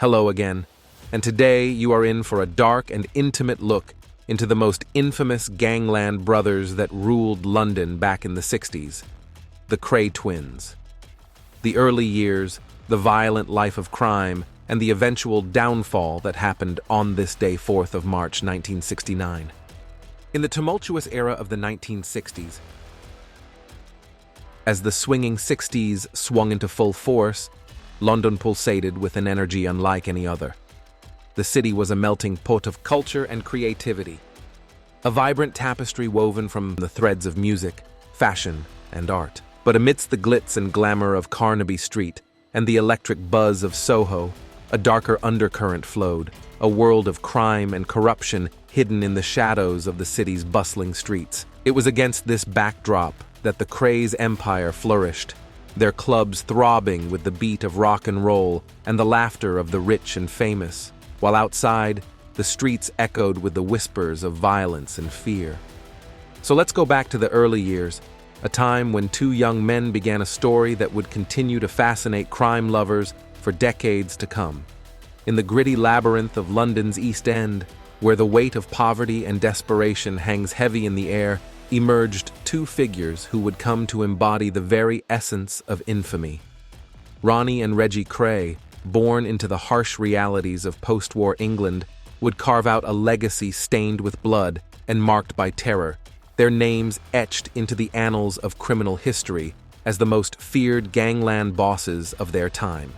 Hello again, and today you are in for a dark and intimate look into the most infamous Gangland brothers that ruled London back in the 60s, the Kray twins. The early years, the violent life of crime, and the eventual downfall that happened on this day, 4th of March, 1969. In the tumultuous era of the 1960s, as the swinging 60s swung into full force, London pulsated with an energy unlike any other. The city was a melting pot of culture and creativity, a vibrant tapestry woven from the threads of music, fashion, and art. But amidst the glitz and glamour of Carnaby Street and the electric buzz of Soho, a darker undercurrent flowed, a world of crime and corruption hidden in the shadows of the city's bustling streets. It was against this backdrop that the Krays empire flourished, their clubs throbbing with the beat of rock and roll and the laughter of the rich and famous, while outside, the streets echoed with the whispers of violence and fear. So let's go back to the early years, a time when two young men began a story that would continue to fascinate crime lovers for decades to come. In the gritty labyrinth of London's East End, where the weight of poverty and desperation hangs heavy in the air, emerged two figures who would come to embody the very essence of infamy. Ronnie and Reggie Kray, born into the harsh realities of post-war England, would carve out a legacy stained with blood and marked by terror, their names etched into the annals of criminal history as the most feared gangland bosses of their time.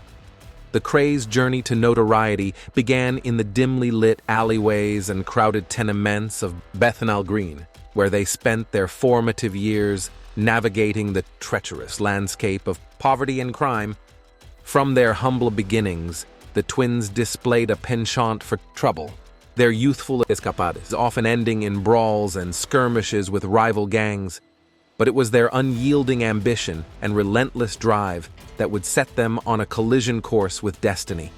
The Krays' journey to notoriety began in the dimly lit alleyways and crowded tenements of Bethnal Green, where they spent their formative years navigating the treacherous landscape of poverty and crime. From their humble beginnings, the twins displayed a penchant for trouble, their youthful escapades often ending in brawls and skirmishes with rival gangs. But it was their unyielding ambition and relentless drive that would set them on a collision course with destiny.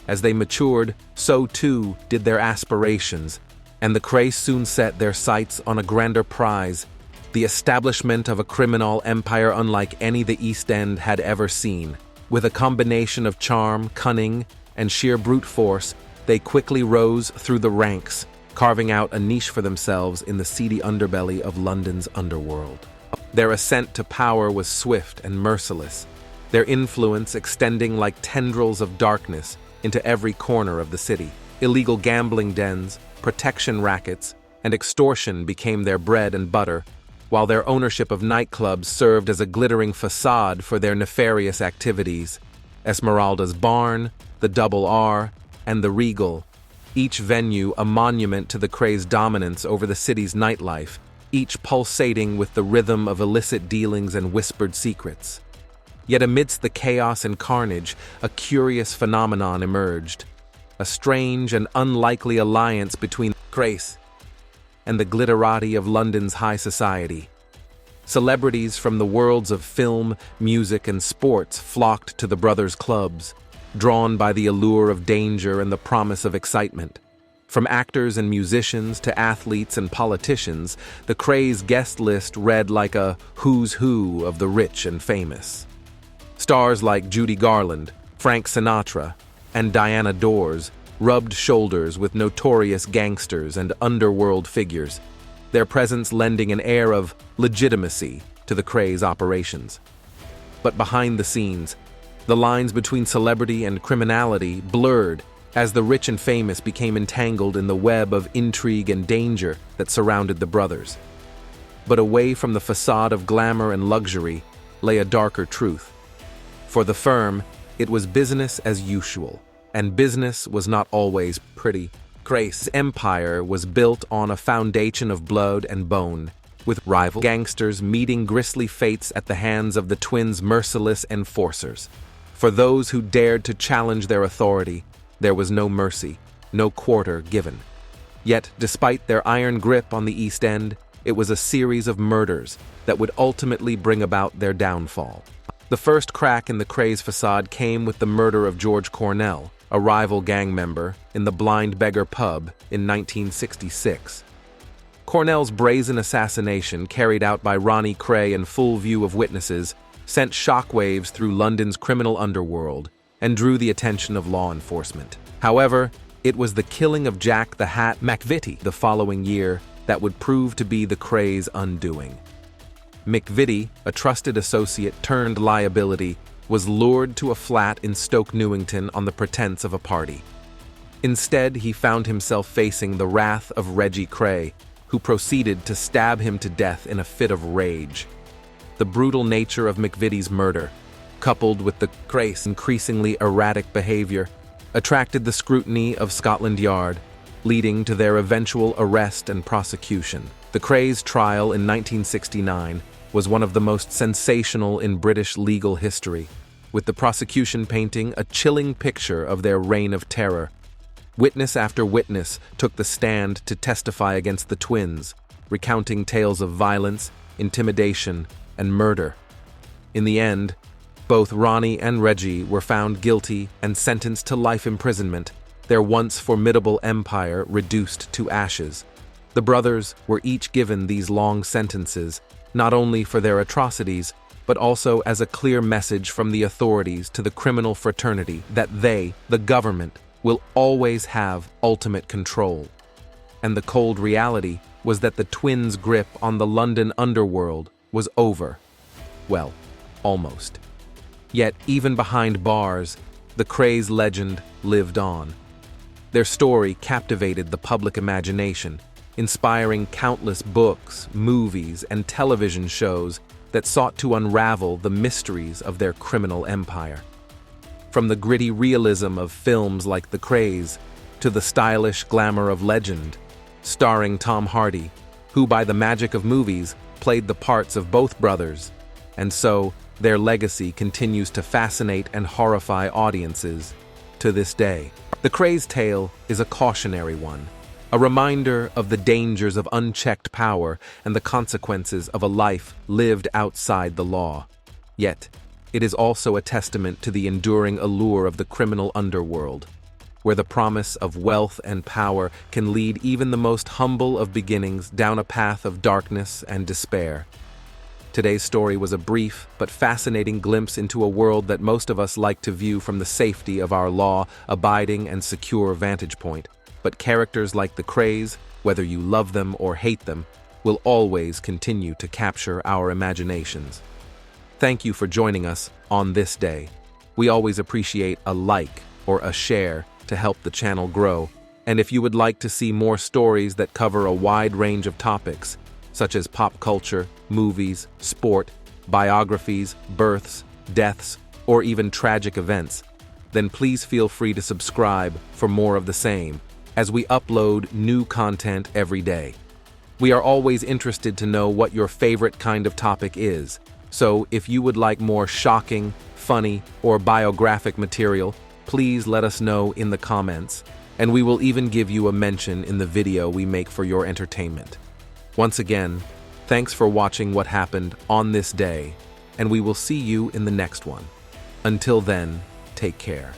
As they matured, so too did their aspirations, and the Krays soon set their sights on a grander prize, the establishment of a criminal empire unlike any the East End had ever seen. With a combination of charm, cunning, and sheer brute force, they quickly rose through the ranks, carving out a niche for themselves in the seedy underbelly of London's underworld. Their ascent to power was swift and merciless, their influence extending like tendrils of darkness into every corner of the city. Illegal gambling dens, protection rackets, and extortion became their bread and butter, while their ownership of nightclubs served as a glittering facade for their nefarious activities. Esmeralda's Barn, the Double R, and the Regal, each venue a monument to the Krays' dominance over the city's nightlife, each pulsating with the rhythm of illicit dealings and whispered secrets. Yet amidst the chaos and carnage, a curious phenomenon emerged, a strange and unlikely alliance between Krays and the glitterati of London's high society. Celebrities from the worlds of film, music, and sports flocked to the brothers' clubs, drawn by the allure of danger and the promise of excitement. From actors and musicians to athletes and politicians, the Krays' guest list read like a who's who of the rich and famous. Stars like Judy Garland, Frank Sinatra, and Diana Dors rubbed shoulders with notorious gangsters and underworld figures, their presence lending an air of legitimacy to the Krays' operations. But behind the scenes, the lines between celebrity and criminality blurred as the rich and famous became entangled in the web of intrigue and danger that surrounded the brothers. But away from the facade of glamour and luxury lay a darker truth. For the firm, it was business as usual, and business was not always pretty. Krays' empire was built on a foundation of blood and bone, with rival gangsters meeting grisly fates at the hands of the twins' merciless enforcers. For those who dared to challenge their authority, there was no mercy, no quarter given. Yet, despite their iron grip on the East End, it was a series of murders that would ultimately bring about their downfall. The first crack in the Krays' facade came with the murder of George Cornell, a rival gang member, in the Blind Beggar pub in 1966. Cornell's brazen assassination, carried out by Ronnie Kray in full view of witnesses, sent shockwaves through London's criminal underworld and drew the attention of law enforcement. However, it was the killing of Jack the Hat McVitie the following year that would prove to be the Krays' undoing. McVitie, a trusted associate turned liability, was lured to a flat in Stoke Newington on the pretense of a party. Instead, he found himself facing the wrath of Reggie Kray, who proceeded to stab him to death in a fit of rage. The brutal nature of McVitie's murder, coupled with the Krays' increasingly erratic behavior, attracted the scrutiny of Scotland Yard, leading to their eventual arrest and prosecution. The Krays' trial in 1969 was one of the most sensational in British legal history, with the prosecution painting a chilling picture of their reign of terror. Witness after witness took the stand to testify against the twins, recounting tales of violence, intimidation, and murder. In the end, both Ronnie and Reggie were found guilty and sentenced to life imprisonment, their once formidable empire reduced to ashes. The brothers were each given these long sentences, not only for their atrocities, but also as a clear message from the authorities to the criminal fraternity that they, the government, will always have ultimate control. And the cold reality was that the twins' grip on the London underworld was over. Well, almost. Yet, even behind bars, the Krays legend lived on. Their story captivated the public imagination, inspiring countless books, movies, and television shows that sought to unravel the mysteries of their criminal empire. From the gritty realism of films like The Krays to the stylish glamour of Legend, starring Tom Hardy, who by the magic of movies played the parts of both brothers, and so their legacy continues to fascinate and horrify audiences to this day. The Krays' tale is a cautionary one, a reminder of the dangers of unchecked power and the consequences of a life lived outside the law. Yet, it is also a testament to the enduring allure of the criminal underworld, where the promise of wealth and power can lead even the most humble of beginnings down a path of darkness and despair. Today's story was a brief but fascinating glimpse into a world that most of us like to view from the safety of our law-abiding and secure vantage point. But characters like the Krays, whether you love them or hate them, will always continue to capture our imaginations. Thank you for joining us on this day. We always appreciate a like or a share to help the channel grow. And if you would like to see more stories that cover a wide range of topics, such as pop culture, movies, sport, biographies, births, deaths, or even tragic events, then please feel free to subscribe for more of the same, as we upload new content every day. We are always interested to know what your favorite kind of topic is, so if you would like more shocking, funny, or biographic material, please let us know in the comments, and we will even give you a mention in the video we make for your entertainment. Once again, thanks for watching what happened on this day, and we will see you in the next one. Until then, take care.